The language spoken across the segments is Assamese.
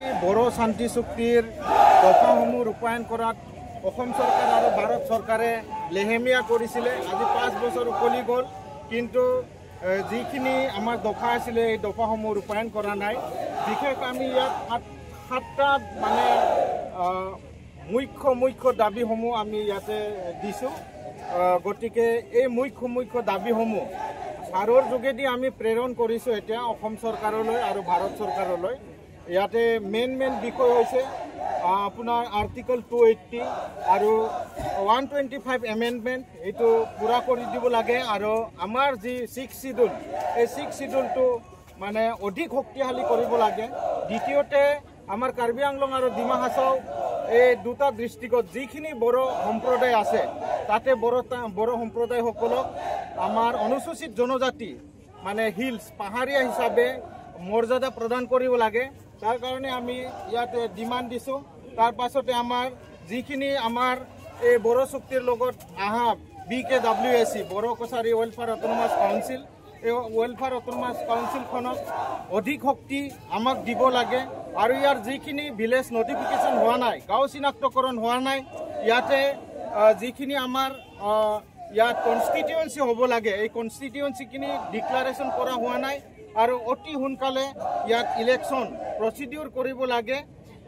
বড়ো শান্তি চুক্তিৰ দফাসমূহ ৰূপায়ণ কৰাত অসম চৰকাৰ আৰু ভাৰত চৰকাৰে লেহেমীয়া কৰিছিলে। আজি 5 বছৰ উকলি গ'ল, কিন্তু যিখিনি আমাৰ দফা আছিলে এই দফাসমূহ ৰূপায়ণ কৰা নাই। বিশেষ আমি ইয়াত 7টা মানে মুখ্য দাবীসমূহ আমি ইয়াতে দিছোঁ। গতিকে এই মুখ্য দাবীসমূহ ছাৰৰ যোগেদি আমি প্ৰেৰণ কৰিছোঁ এতিয়া অসম চৰকাৰলৈ আৰু ভাৰত চৰকাৰলৈ। ইয়াতে মেইন বিষয় হৈছে আপোনাৰ আৰ্টিকল 280 আৰু 125 এমেণ্ডমেণ্ট এইটো পূৰা কৰি দিব লাগে, আৰু আমাৰ যি 6th শিডিউল এই 6th শিডিউলটো মানে অধিক শক্তিশালী কৰিব লাগে। দ্বিতীয়তে আমাৰ কাৰ্বি আংলং আৰু ডিমা হাছাও এই দুটা ডিষ্ট্ৰিক্টত যিখিনি বড়ো সম্প্ৰদায় আছে তাতে বড়ো সম্প্ৰদায়সকলক আমাৰ অনুসূচিত জনজাতি মানে হিলছ পাহাৰীয়া হিচাপে মৰ্যাদা প্ৰদান কৰিব লাগে। তাৰ কাৰণে আমি ইয়াতে ডিমাণ্ড দিছোঁ। তাৰ পাছতে আমাৰ যিখিনি আমাৰ এই বড়ো চুক্তিৰ লগত আহা BKWAC Bodo Kachari welfare autonomous council, এই ৱেলফেয়াৰ অট'নমাছ কাউন্সিলখনক অধিক শক্তি আমাক দিব লাগে। আৰু ইয়াৰ যিখিনি ভিলেজ নটিফিকেশ্যন হোৱা নাই, গাঁও চিনাক্তকৰণ হোৱা নাই, ইয়াতে যিখিনি আমাৰ ইয়াত কনষ্টিটিউৱেঞ্চি হ'ব লাগে এই কনষ্টিটিউৱেঞ্চিখিনি ডিক্লাৰেশ্যন কৰা হোৱা নাই, আৰু অতি সোনকালে ইয়াত ইলেকশ্যন প্ৰচিডিউৰ কৰিব লাগে,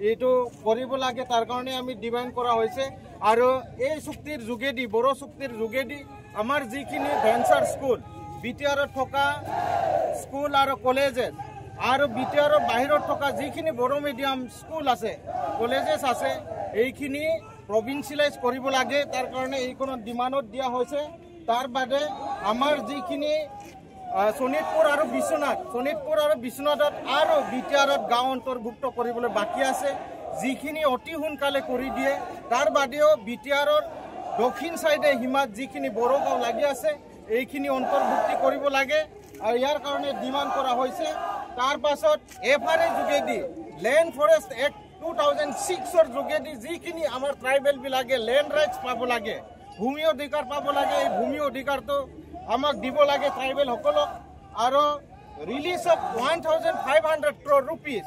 এইটো কৰিব লাগে। তাৰ কাৰণে আমি ডিমাণ্ড কৰা হৈছে। আৰু এই চুক্তিৰ যোগেদি বড়ো চুক্তিৰ যোগেদি আমাৰ যিখিনি ভেঞ্চাৰ স্কুল BTRত থকা স্কুল আৰু কলেজেছ আৰু BTRৰ বাহিৰত থকা যিখিনি বড়ো মিডিয়াম স্কুল আছে কলেজেছ আছে এইখিনি প্ৰভিন্সিয়েলাইজ কৰিব লাগে। তাৰ কাৰণে এইখনত ডিমাণ্ডত দিয়া হৈছে। তাৰ বাদে আমাৰ যিখিনি শোণিতপুৰ আৰু বিশ্বনাথত আৰু BTRত গাঁও অন্তৰ্ভুক্ত কৰিবলৈ বাকী আছে, যিখিনি অতি সোনকালে কৰি দিয়ে। তাৰ বাদেও BTRৰ দক্ষিণ চাইডে সীমাত যিখিনি বড়ো গাঁও লাগি আছে এইখিনি অন্তৰ্ভুক্তি কৰিব লাগে, আৰু ইয়াৰ কাৰণে ডিমাণ্ড কৰা হৈছে। তাৰ পাছত FRA যোগেদি লেণ্ড ফৰেষ্ট এক্ট 2006ৰ যোগেদি যিখিনি আমাৰ ট্ৰাইবেলবিলাকে লেণ্ড ৰাইটছ পাব লাগে, ভূমি অধিকাৰ পাব লাগে, এই ভূমি অধিকাৰটো আমাক দিব লাগে ট্ৰাইবেলসকলক। আৰু ৰিলিজ অফ 1500 crore rupees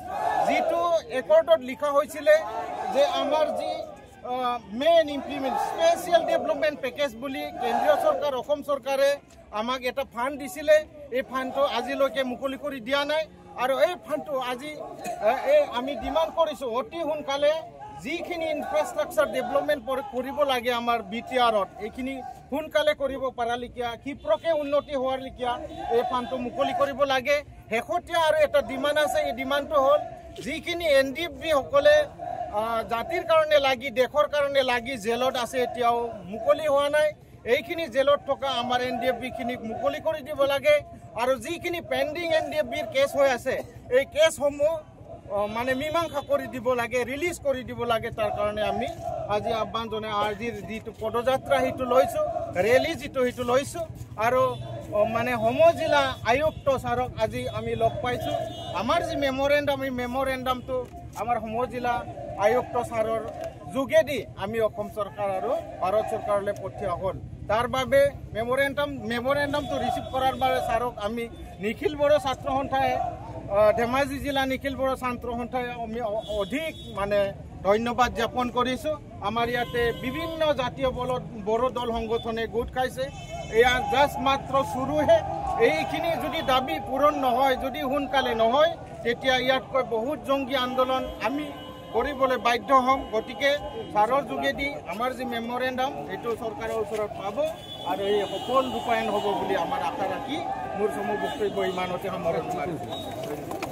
যিটো একৰ্ডত লিখা হৈছিলে যে আমাৰ যি main implement special development package বুলি কেন্দ্ৰীয় চৰকাৰ অসম চৰকাৰে আমাক এটা ফাণ্ড দিছিলে, এই ফাণ্ডটো আজিলৈকে মুকলি কৰি দিয়া নাই। আৰু এই ফাণ্ডটো আজি আমি ডিমাণ্ড কৰিছোঁ অতি সোনকালে যিখিনি ইনফ্ৰাষ্ট্ৰাকচাৰ ডেভেলপমেণ্ট কৰিব লাগে আমাৰ BTRত এইখিনি সোনকালে কৰিব পাৰালিকিয়া ক্ষিপ্ৰকে উন্নতি হোৱাৰ লিখিয়া এই ফাণ্ডটো মুকলি কৰিব লাগে। শেহতীয়া আৰু এটা ডিমাণ্ড আছে, এই ডিমাণ্ডটো হ'ল যিখিনি NDFB সকলে জাতিৰ কাৰণে লাগি দেশৰ কাৰণে লাগি জেলত আছে এতিয়াও মুকলি হোৱা নাই, এইখিনি জেলত থকা আমাৰ NDFBখিনিক মুকলি কৰি দিব লাগে। আৰু যিখিনি পেণ্ডিং NDFBৰ কেছ হৈ আছে এই কেছসমূহ মানে মীমাংসা কৰি দিব লাগে, ৰিলিজ কৰি দিব লাগে। তাৰ কাৰণে আমি আজি আহ্বান জনাই আজিৰ যিটো পদযাত্ৰা সেইটো লৈছোঁ, ৰেলী সেইটো লৈছোঁ। আৰু মানে সমজিলা আয়ুক্ত ছাৰক আজি আমি লগ পাইছোঁ। আমাৰ যি মেমৰেণ্ডাম এই মেমৰেণ্ডামটো আমাৰ সমজিলা আয়ুক্ত ছাৰৰ যোগেদি আমি অসম চৰকাৰ আৰু ভাৰত চৰকাৰলৈ পঠিওৱা হ'ল। তাৰ বাবে মেমৰেণ্ডামটো ৰিচিভ কৰাৰ বাবে ছাৰক আমি নিখিল বড়ো ছাত্ৰ সন্থাই ধেমাজি জিলা নিখিল বড়ো ছাত্ৰ সন্থাই আমি অধিক মানে ধন্যবাদ জ্ঞাপন কৰিছোঁ। আমাৰ ইয়াতে বিভিন্ন জাতীয় বড়ো দল সংগঠনে গোট খাইছে, এয়া জাষ্ট মাত্ৰ চুৰুহে। এইখিনি যদি দাবী পূৰণ নহয়, যদি সোনকালে নহয়, তেতিয়া ইয়াতকৈ বহুত জংগী আন্দোলন আমি কৰিবলৈ বাধ্য হ'ম। গতিকে ছাৰৰ যোগেদি আমাৰ যি মেমৰেণ্ডাম এইটো চৰকাৰৰ ওচৰত পাব আৰু এই সফল ৰূপায়ণ হ'ব বুলি আমাৰ আশা ৰাখি মোৰ চমু বক্তব্য ইমানতে সামৰণি মাৰিছোঁ।